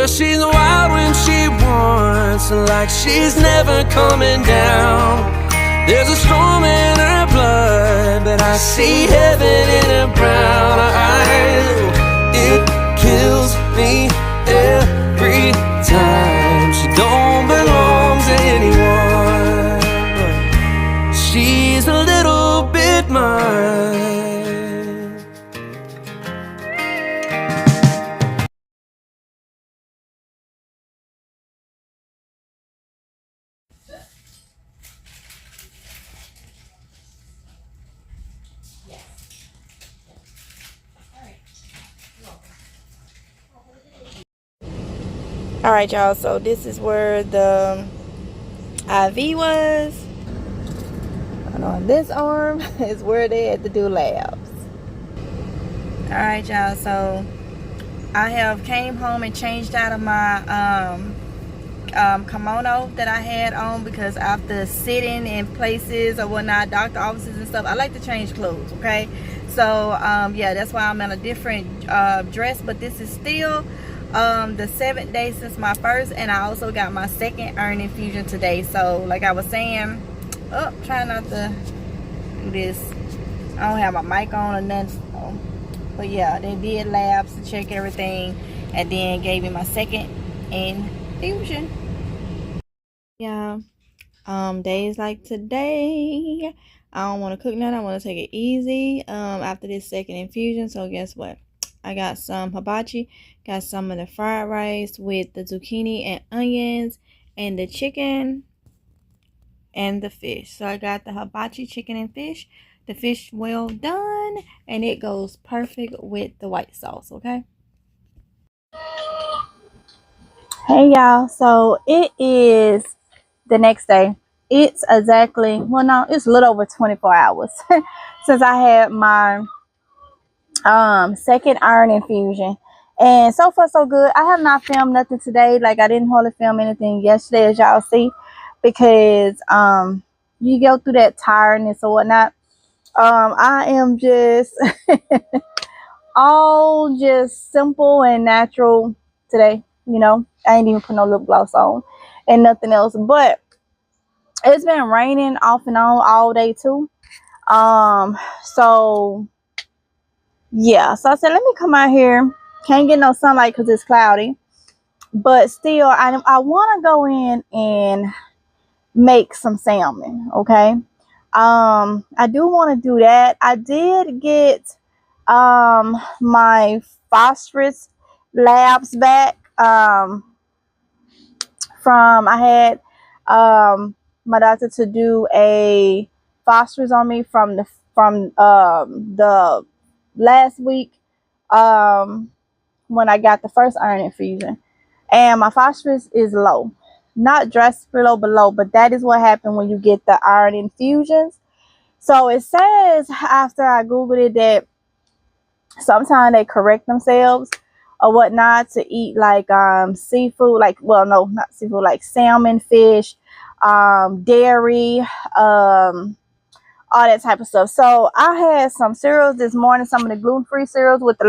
Yeah, she's wild when she wants, like she's never coming down. There's a storm in her blood, but I see heaven in her brown eyes. It kills me every time. She don't belong to anyone, but she's a little bit mine. All right, y'all, so this is where the IV was. And on this arm is where they had to do labs. All right, y'all, so I have came home and changed out of my kimono that I had on, because after sitting in places or whatnot, doctor offices and stuff, I like to change clothes, okay? So yeah, that's why I'm in a different dress, but this is still the 7th day since my first, and I also got my second iron infusion today. So like I was saying, trying not to do this, I don't have my mic on or nothing, so. But yeah, they did labs to check everything and then gave me my second infusion. Yeah, days like today, I don't want to cook nothing. I want to take it easy after this second infusion. So guess what? I got some hibachi, got some of the fried rice with the zucchini and onions, and the chicken and the fish. So I got the hibachi chicken and fish, the fish well done, and it goes perfect with the white sauce, okay? Hey y'all, so it is the next day. It's exactly, well no, it's a little over 24 hours since I had my second iron infusion, and so far so good. I have not filmed nothing today. Like, I didn't hardly film anything yesterday, as y'all see, because you go through that tiredness or whatnot. I am just all just simple and natural today, you know. I ain't even put no lip gloss on and nothing else, but it's been raining off and on all day too. So yeah, so I said, let me come out here. Can't get no sunlight because it's cloudy, but still I want to go in and make some salmon, okay? I do want to do that. I did get my phosphorus labs back from, I had my doctor to do a phosphorus on me from the last week when I got the first iron infusion, and my phosphorus is low, not drastically low, but low. But that is what happened when you get the iron infusions. So it says, after I googled it, that sometimes they correct themselves or whatnot to eat like seafood, like, well, no, not seafood, like salmon, fish, dairy, all that type of stuff. So I had some cereals this morning, some of the gluten-free cereals with the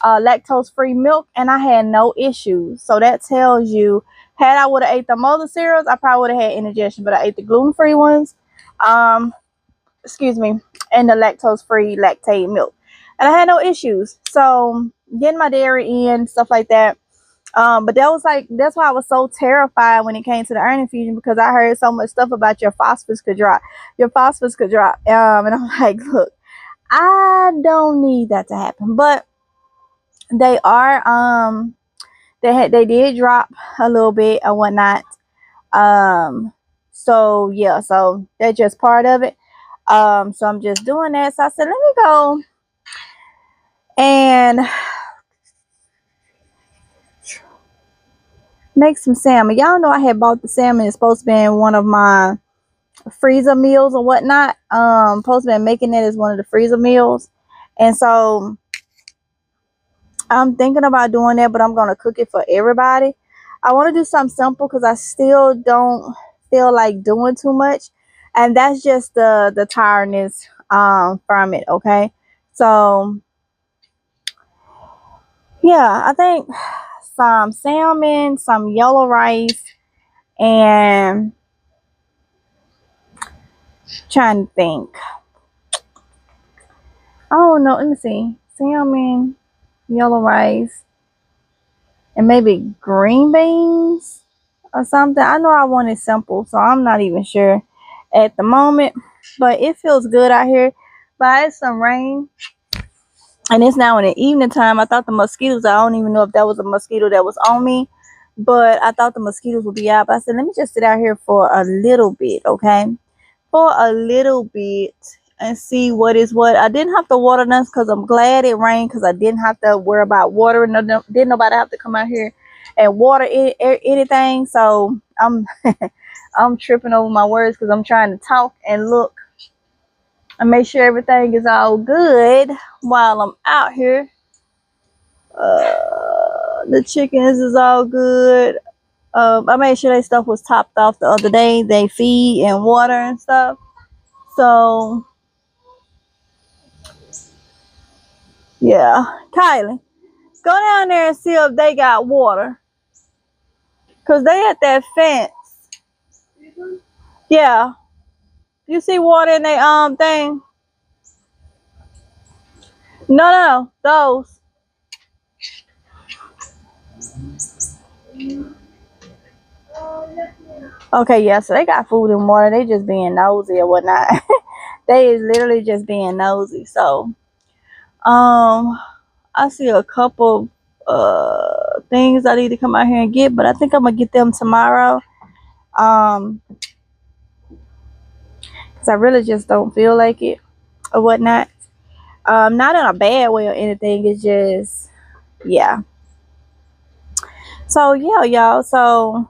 lactose-free milk, and I had no issues. So that tells you, had I would have ate the other cereals, I probably would have had indigestion, but I ate the gluten-free ones, excuse me, and the lactose-free lactate milk, and I had no issues. So getting my dairy in, stuff like that. But that's why I was so terrified when it came to the iron infusion, because I heard so much stuff about your phosphorus could drop. And I'm like, look, I don't need that to happen. But they are, they did drop a little bit or whatnot. So yeah, so that's just part of it. So I'm just doing that. So I said, let me go and make some salmon. Y'all know I had bought the salmon. It's supposed to be in one of my freezer meals or whatnot. Supposed to be making it as one of the freezer meals, and so I'm thinking about doing that, but I'm gonna cook it for everybody. I want to do something simple because I still don't feel like doing too much, and that's just the tiredness from it. Okay, so yeah, I think some salmon, some yellow rice, and trying to think. I don't know. Let me see. Salmon, yellow rice, and maybe green beans or something. I know I want it simple, so I'm not even sure at the moment. But it feels good out here. But I had some rain, and it's now in the evening time. I thought the mosquitoes, I don't even know if that was a mosquito that was on me, but I thought the mosquitoes would be out. But I said, let me just sit out here for a little bit, okay? For a little bit and see what is what. I didn't have to water them because I'm glad it rained, because I didn't have to worry about watering. Didn't nobody have to come out here and water anything. So I'm I'm tripping over my words because I'm trying to talk and look and make sure everything is all good while I'm out here. The chickens is all good. I made sure their stuff was topped off the other day. They feed and water and stuff. So yeah, Kylie, go down there and see if they got water, cause they at that fence. Yeah, you see water in their thing? No, those. Okay, yeah, so they got food and water. They just being nosy or whatnot. They is literally just being nosy. So, I see a couple things I need to come out here and get, but I think I'm gonna get them tomorrow. Cause I really just don't feel like it or whatnot. Not in a bad way or anything. It's just, yeah. So yeah, y'all. So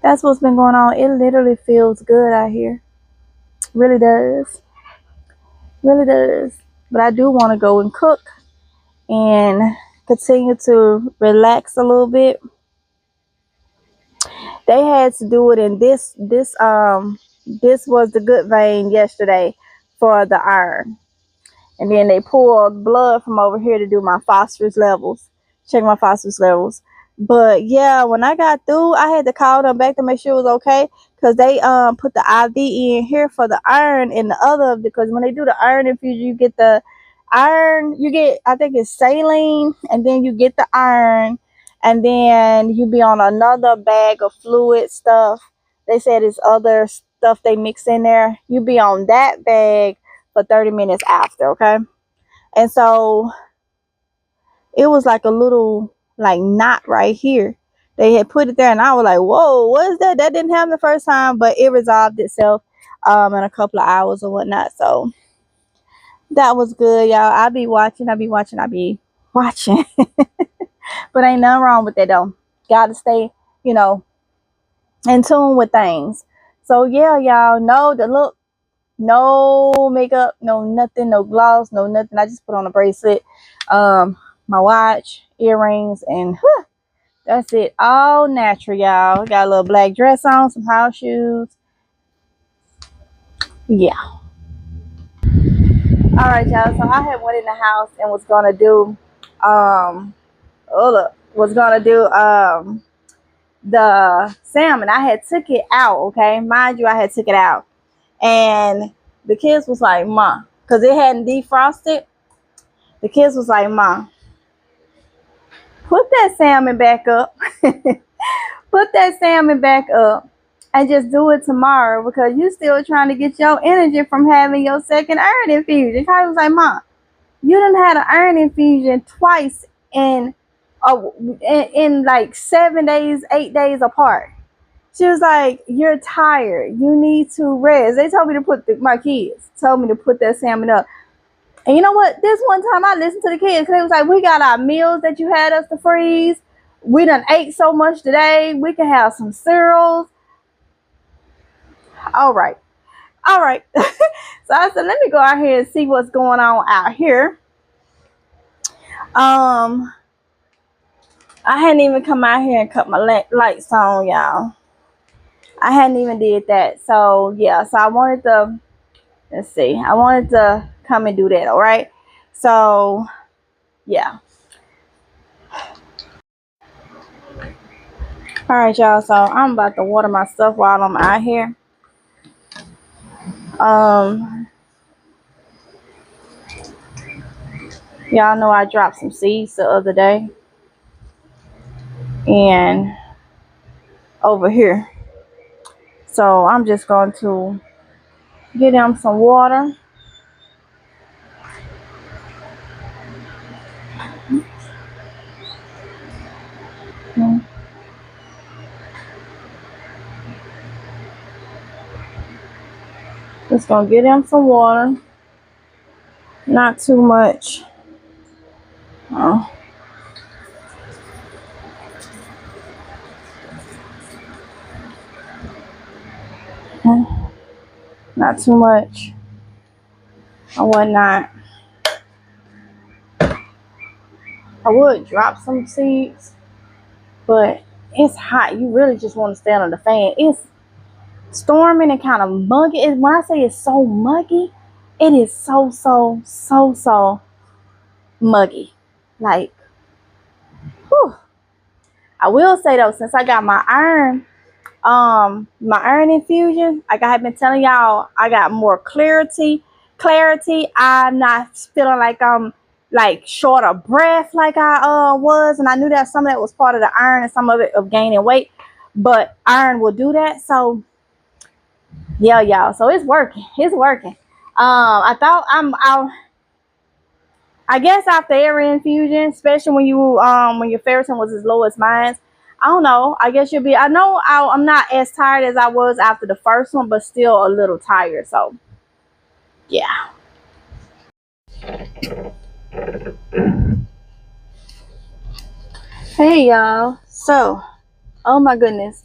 that's what's been going on. It literally feels good out here. Really does. Really does. But I do want to go and cook and continue to relax a little bit. They had to do it in this was the good vein yesterday for the iron. And then they pulled blood from over here to do my phosphorus levels. Check my phosphorus levels. But yeah, when I got through, I had to call them back to make sure it was okay. Because they put the IV in here for the iron and the other, because when they do the iron infusion, you get the iron, you get, I think it's saline, and then you get the iron, and then you be on another bag of fluid stuff. They said it's other stuff they mix in there. You be on that bag for 30 minutes after, okay? And so it was like a little like knot right here. They had put it there and I was like, whoa, what is that? That didn't happen the first time, but it resolved itself in a couple of hours or whatnot. So that was good, y'all. I be watching. But ain't nothing wrong with that though. Gotta stay, you know, in tune with things. So yeah, y'all know the look. No makeup, no nothing, no gloss, no nothing. I just put on a bracelet, my watch, earrings, and that's it. All natural, y'all. Got a little black dress on, some house shoes. Yeah. All right, y'all. So I had went in the house and was gonna do, the salmon. I had took it out. Okay, mind you, I had took it out. And the kids was like, Ma, because it hadn't defrosted. The kids was like, Ma, put that salmon back up. Put that salmon back up and just do it tomorrow, because you still trying to get your energy from having your second iron infusion. Kylie was like, Ma, you done had an iron infusion twice in like 7 days, 8 days apart. She was like, you're tired. You need to rest. They told me to my kids told me to put that salmon up. And you know what? This one time I listened to the kids, because they was like, we got our meals that you had us to freeze. We done ate so much today. We can have some cereals. All right. So I said, let me go out here and see what's going on out here. I hadn't even come out here and cut my lights on, y'all. I hadn't even did that. So yeah, so I wanted to come and do that. All right. So yeah. Alright, y'all, so I'm about to water my stuff while I'm out here. Y'all know I dropped some seeds the other day. And over here. So I'm just going to get them some water. Just gonna get them some water. Not too much. Oh. Not too much or whatnot. I would drop some seeds, but it's hot. You really just want to stay under the fan. It's storming and kind of muggy. When I say it's so muggy, it is so muggy. Like, whew. I will say though, since I got my iron infusion, like I have been telling y'all, I got more clarity. I'm not feeling like I'm like short of breath like I was, and I knew that some of that was part of the iron and some of it of gaining weight, but iron will do that. So yeah, y'all, so it's working. I thought I guess after every infusion, especially when your ferritin was as low as mine, I don't know. I guess you'll be. I know I'm not as tired as I was after the first one, but still a little tired. So, yeah. Hey, y'all. So, oh my goodness,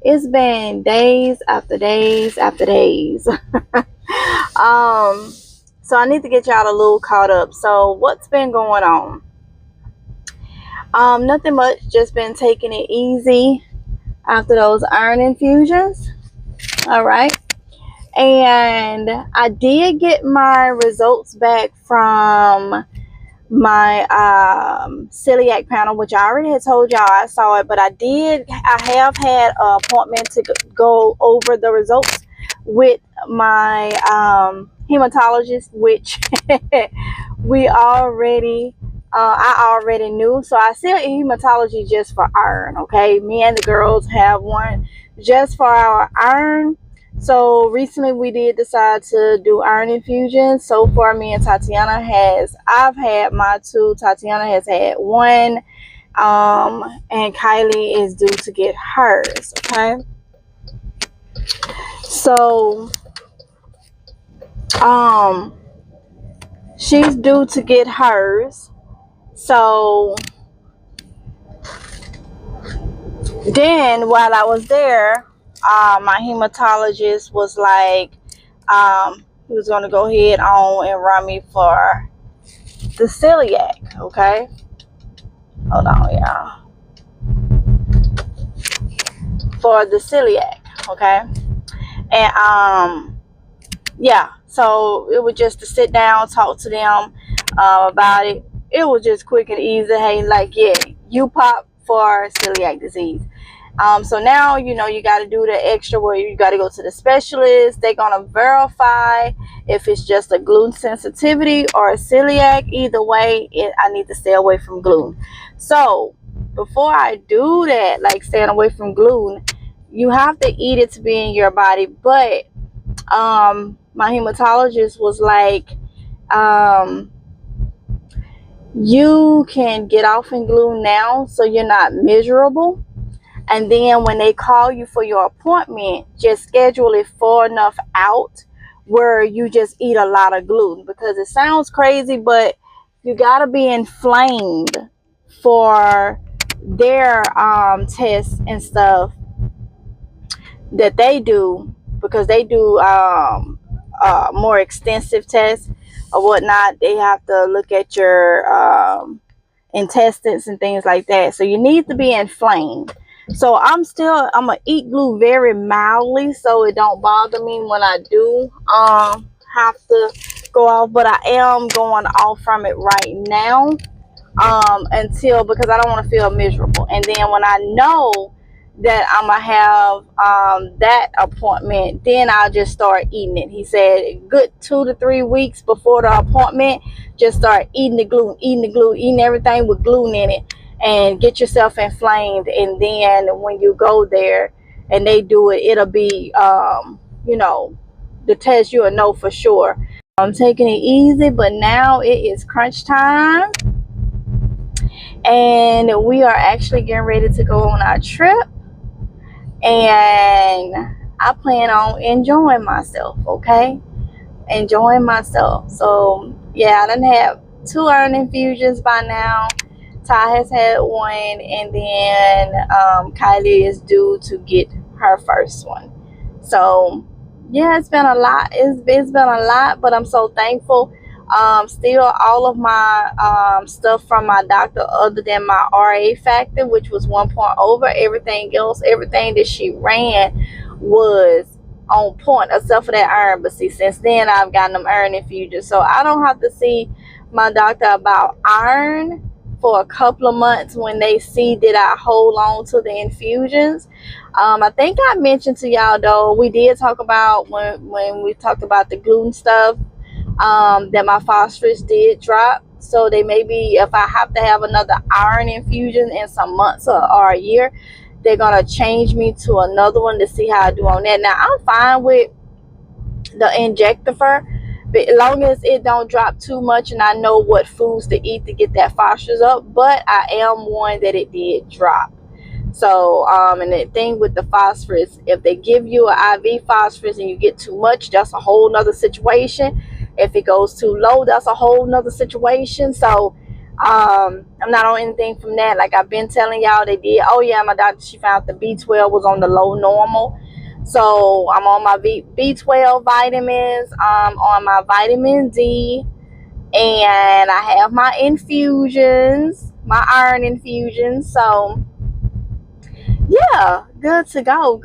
it's been days after days after days. So I need to get y'all a little caught up. So, what's been going on? Nothing much. Just been taking it easy after those iron infusions. All right. And I did get my results back from my celiac panel, which I already had told y'all I saw it, but I have had an appointment to go over the results with my hematologist, which I already knew. So I see a hematology just for iron. Okay, me and the girls have one just for our iron. So recently we did decide to do iron infusion. So far, me and I've had my two. Tatiana has had one, and Kylie is due to get hers. Okay, so she's due to get hers. So then while I was there, my hematologist was like, he was going to go ahead on and run me for the celiac. Okay, hold on, y'all. For the celiac. Okay, and yeah, so it was just to sit down, talk to them about it. It was just quick and easy. Hey, like, yeah, you pop for celiac disease. So now, you know, you got to do the extra where you got to go to the specialist. They're going to verify if it's just a gluten sensitivity or a celiac. Either way, I need to stay away from gluten. So before I do that, like staying away from gluten, you have to eat it to be in your body. But my hematologist was like, you can get off in gluten now so you're not miserable. And then when they call you for your appointment, just schedule it far enough out where you just eat a lot of gluten. Because it sounds crazy, but you got to be inflamed for their tests and stuff that they do. Because they do more extensive tests or whatnot. They have to look at your intestines and things like that. So you need to be inflamed. So I'm gonna eat gluten very mildly so it don't bother me when I do have to go off, but I am going off from it right now because I don't want to feel miserable. And then when I know that I'm gonna have that appointment, then I'll just start eating it. He said good 2 to 3 weeks before the appointment, just start eating the gluten, eating everything with gluten in it, and get yourself inflamed. And then when you go there and they do it, it'll be you know, the test, you'll know for sure. I'm taking it easy, but now it is crunch time, and we are actually getting ready to go on our trip. And I plan on enjoying myself, okay? Enjoying myself. So, yeah, I done have 2 iron infusions by now. Ty has had one, and then Kylie is due to get her first one. So, yeah, it's been a lot. It's been a lot, but I'm so thankful. Still, all of my stuff from my doctor, other than my RA factor, which was 1 point over, everything else, everything that she ran was on point, except for that iron. But see, since then I've gotten them iron infusions, so I don't have to see my doctor about iron for a couple of months when they see that I hold on to the infusions. I think I mentioned to y'all, though, we did talk about when we talked about the gluten stuff, that my phosphorus did drop. So they may be, if I have to have another iron infusion in some months or a year, they're gonna change me to another one to see how I do on that. Now I'm fine with the Injectifer, but as long as it don't drop too much and I know what foods to eat to get that phosphorus up. But I am one that it did drop. So and the thing with the phosphorus, if they give you an IV phosphorus and you get too much, that's a whole nother situation. If it goes too low, that's a whole nother situation. So I'm not on anything from that. Like I've been telling y'all, they did, oh yeah, my doctor, she found the B12 was on the low normal. So I'm on my B12 vitamins, on my vitamin D, and I have my infusions, my iron infusions. So yeah, good to go.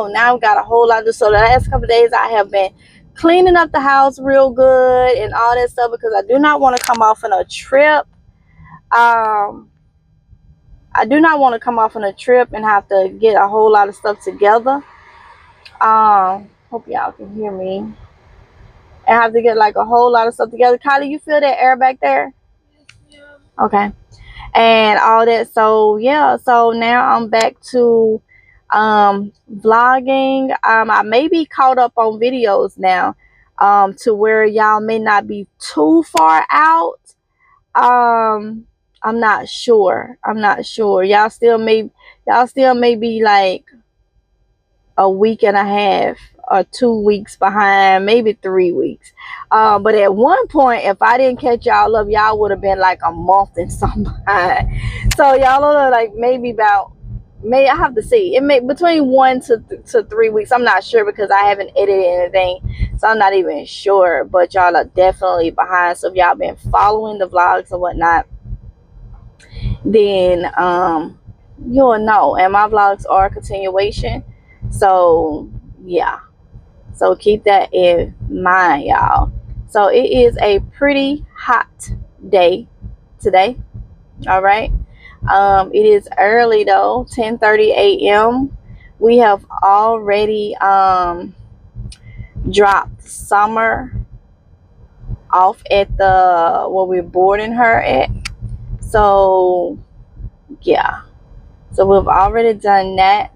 Now we got a whole lot to do. So the last couple of days I have been cleaning up the house real good and all that stuff, because I do not want to come off on a trip. I do not want to come off on a trip and have to get a whole lot of stuff together. Hope y'all can hear me. And have to get like a whole lot of stuff together. Kylie, you feel that air back there? Yeah. Okay. And all that. So yeah, so now I'm back to vlogging. I may be caught up on videos now, to where y'all may not be too far out. I'm not sure. Y'all still may be like a week and a half or 2 weeks behind, maybe 3 weeks. But at one point, if I didn't catch y'all up, y'all would have been like a month and some behind. So y'all are like maybe about, I have to see. It may between 1 to 3 weeks. I'm not sure because I haven't edited anything, so I'm not even sure. But y'all are definitely behind. So if y'all been following the vlogs or whatnot, then you'll know. And my vlogs are a continuation. So yeah. So keep that in mind, y'all. So it is a pretty hot day today. All right. It is early though, 10:30 a.m. We have already dropped Summer off at the where we're boarding her at. So yeah. So we've already done that.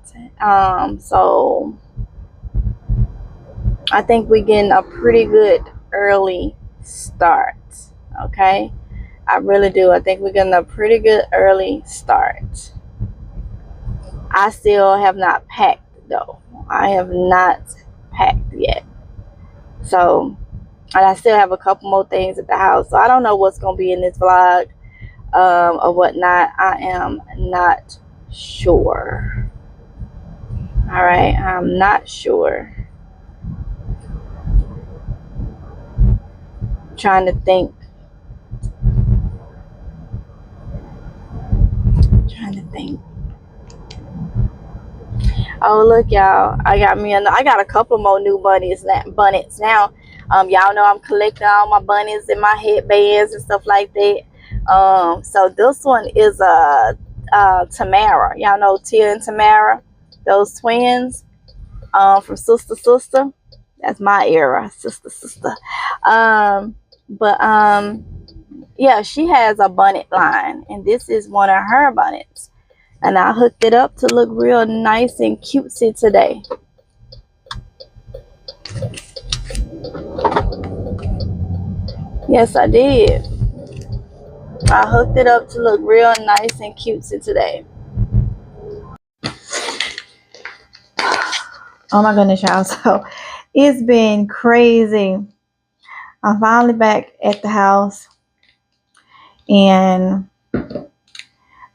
So I think we're getting a pretty good early start. Okay. I really do. I think we're getting a pretty good early start. I still have not packed though. I have not packed yet. So, and I still have a couple more things at the house. So I don't know what's going to be in this vlog or whatnot. I am not sure. All right. I'm not sure. I'm trying to think. Oh look, y'all! I got a couple more new bonnets now. Y'all know I'm collecting all my bunnies and my headbands and stuff like that. So this one is a Tamara. Y'all know Tia and Tamara, those twins from Sister Sister. That's my era, Sister Sister. But yeah, she has a bonnet line, and this is one of her bonnets. And I hooked it up to look real nice and cutesy today. Yes, I did. I hooked it up to look real nice and cutesy today. Oh my goodness, y'all. So it's been crazy. I'm finally back at the house, and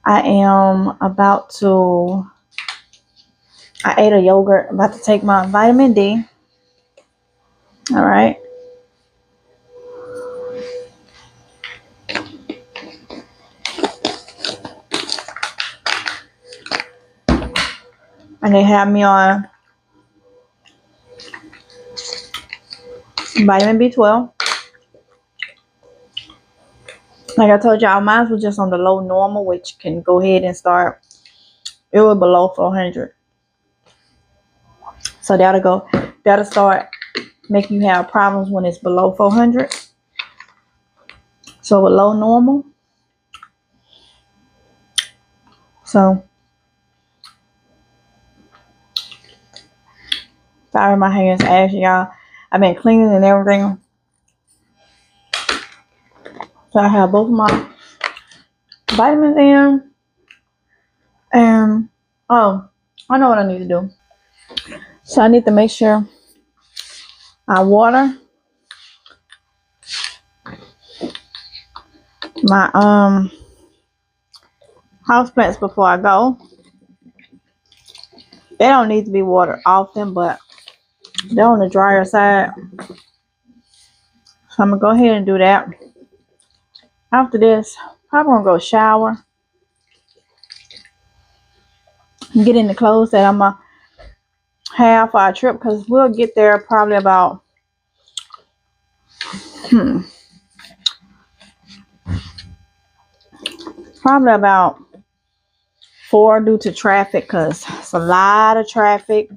I am about to, I ate a yogurt. I'm about to take my vitamin D. All right. And they have me on vitamin B12. Like I told y'all, mine was just on the low normal, which can go ahead and start. It was below 400. So that'll start making you have problems when it's below 400. So with low normal. So sorry, my hands ashy, y'all. I've been cleaning and everything. So I have both of my vitamins in. And oh, I know what I need to do. So I need to make sure I water my house plants before I go. They don't need to be watered often, but they're on the drier side. So I'm gonna go ahead and do that. After this, probably gonna go shower, and get in the clothes that I'm gonna have for our trip, because we'll get there probably about probably about 4 due to traffic, because it's a lot of traffic.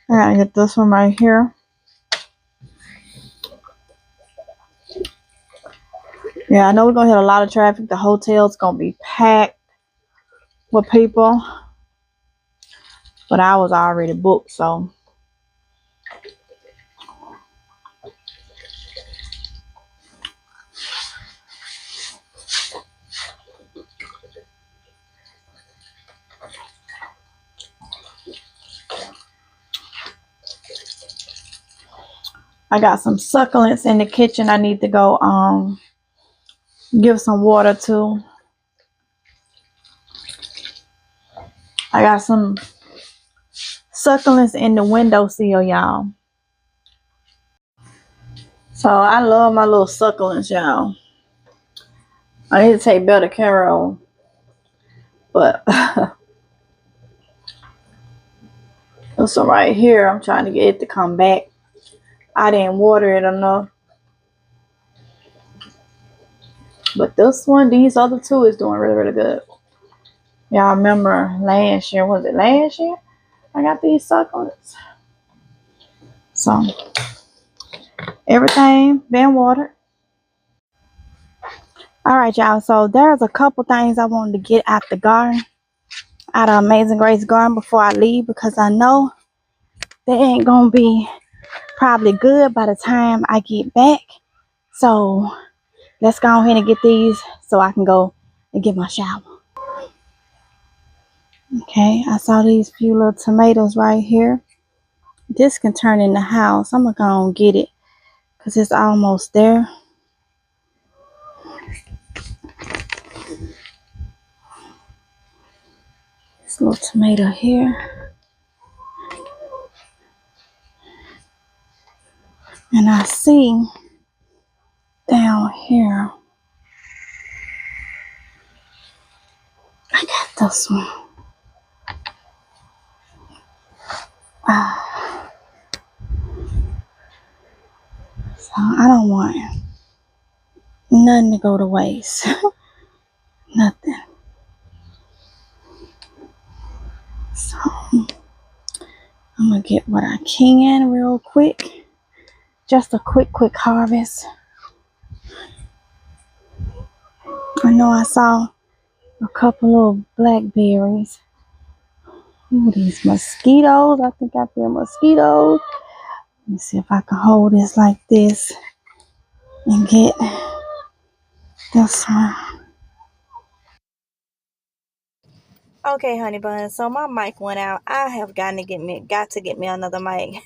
I gotta get this one right here. Yeah, I know we're gonna hit a lot of traffic. The hotel's gonna be packed with people, but I was already booked, so I got some succulents in the kitchen I need to go give some water to. I got some succulents in the windowsill, y'all. So I love my little succulents, y'all. I need to take better care of them, but this one right here, I'm trying to get it to come back. I didn't water it enough. But this one, these other two is doing really, really good. Y'all remember last year, was it last year? I got these succulents. So, everything been watered. Alright, y'all. So, there's a couple things I wanted to get out the garden. Out of Amazing Grace garden before I leave. Because I know they ain't going to be probably good by the time I get back. So, let's go ahead and get these so I can go and get my shower. Okay, I saw these few little tomatoes right here. This can turn in the house. I'm gonna go and get it because it's almost there. This little tomato here. And I see down here, I got this one. So I don't want nothing to go to waste. Nothing. So I'm gonna get what I can real quick. Just a quick harvest. I know I saw a couple of blackberries. Ooh, these mosquitoes. I think I feel mosquitoes. Let me see if I can hold this like this and get this one. Okay, honey bun. So my mic went out. I have got to get me another mic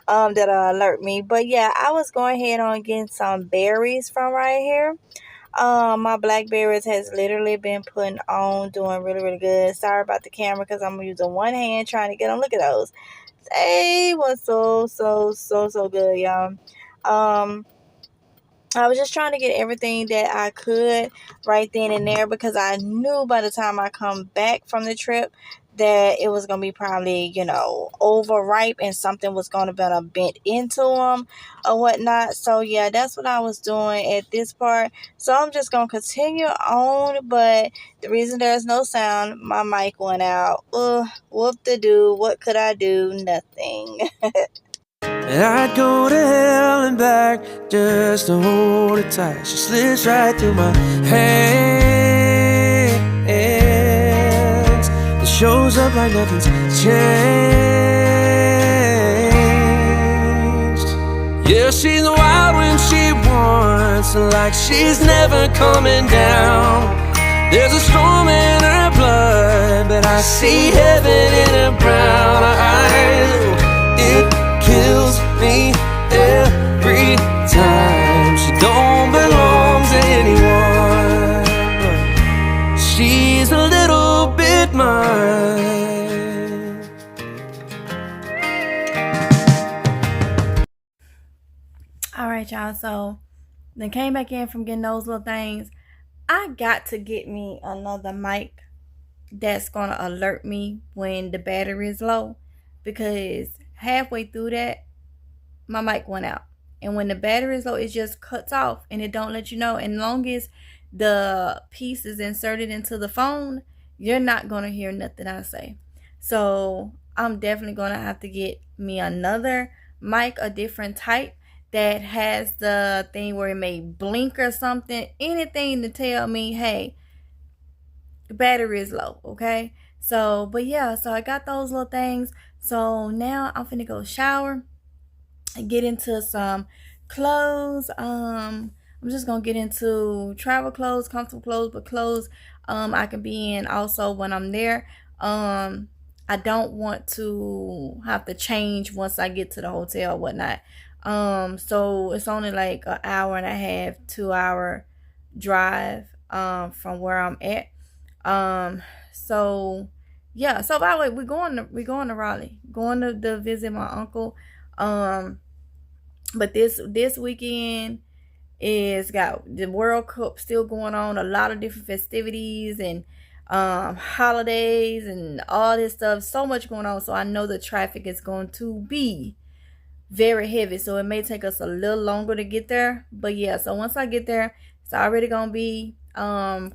that'll alert me. But yeah, I was going ahead on getting some berries from right here. My blackberries has literally been putting on, doing really, really good. Sorry about the camera because I'm using one hand trying to get them. Look at those. They was so good, y'all. I was just trying to get everything that I could right then and there because I knew by the time I come back from the trip that it was going to be probably, overripe and something was going to be bent into them or whatnot. So, yeah, that's what I was doing at this part. So, I'm just going to continue on. But the reason there's no sound, my mic went out. Whoop-de-doo. What could I do? Nothing. And I'd go to hell and back just to hold her tight. She slips right through my hands. It shows up like nothing's changed. Yeah, she's wild when she wants, like she's never coming down. There's a storm in her blood, but I see heaven in her brown eyes. It kills me every time. She don't belong to anyone, but she's a little bit mine. All right, y'all. So then came back in from getting those little things. I got to get me another mic that's going to alert me when the battery is low, because halfway through that, my mic went out. And when the battery is low, it just cuts off and it don't let you know. And long as the piece is inserted into the phone, you're not going to hear nothing I say. So I'm definitely going to have to get me another mic, a different type that has the thing where it may blink or something, anything to tell me, hey, the battery is low. Okay, so but yeah, so I got those little things. So now I'm finna go shower and get into some clothes. I'm just gonna get into travel clothes, comfortable clothes, but clothes I can be in also when I'm there. I don't want to have to change once I get to the hotel or whatnot. So it's only like an hour and a half, 2 hour drive from where I'm at. So yeah. So by the way, we're going to Raleigh, going to visit my uncle. But this weekend is got the World Cup still going on, a lot of different festivities and holidays and all this stuff. So much going on. So I know the traffic is going to be very heavy. So it may take us a little longer to get there. But yeah, so once I get there, it's already gonna be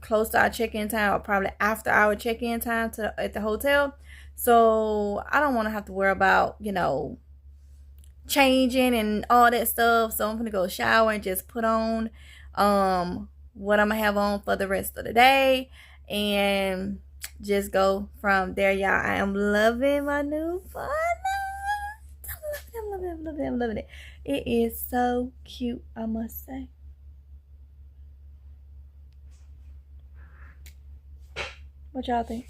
close to our check-in time, or probably after our check-in time at the hotel. So I don't want to have to worry about, changing and all that stuff. So I'm gonna go shower and just put on what I'm gonna have on for the rest of the day and just go from there, y'all. I am loving my new phone. I'm loving it. It is so cute, I must say. What y'all think?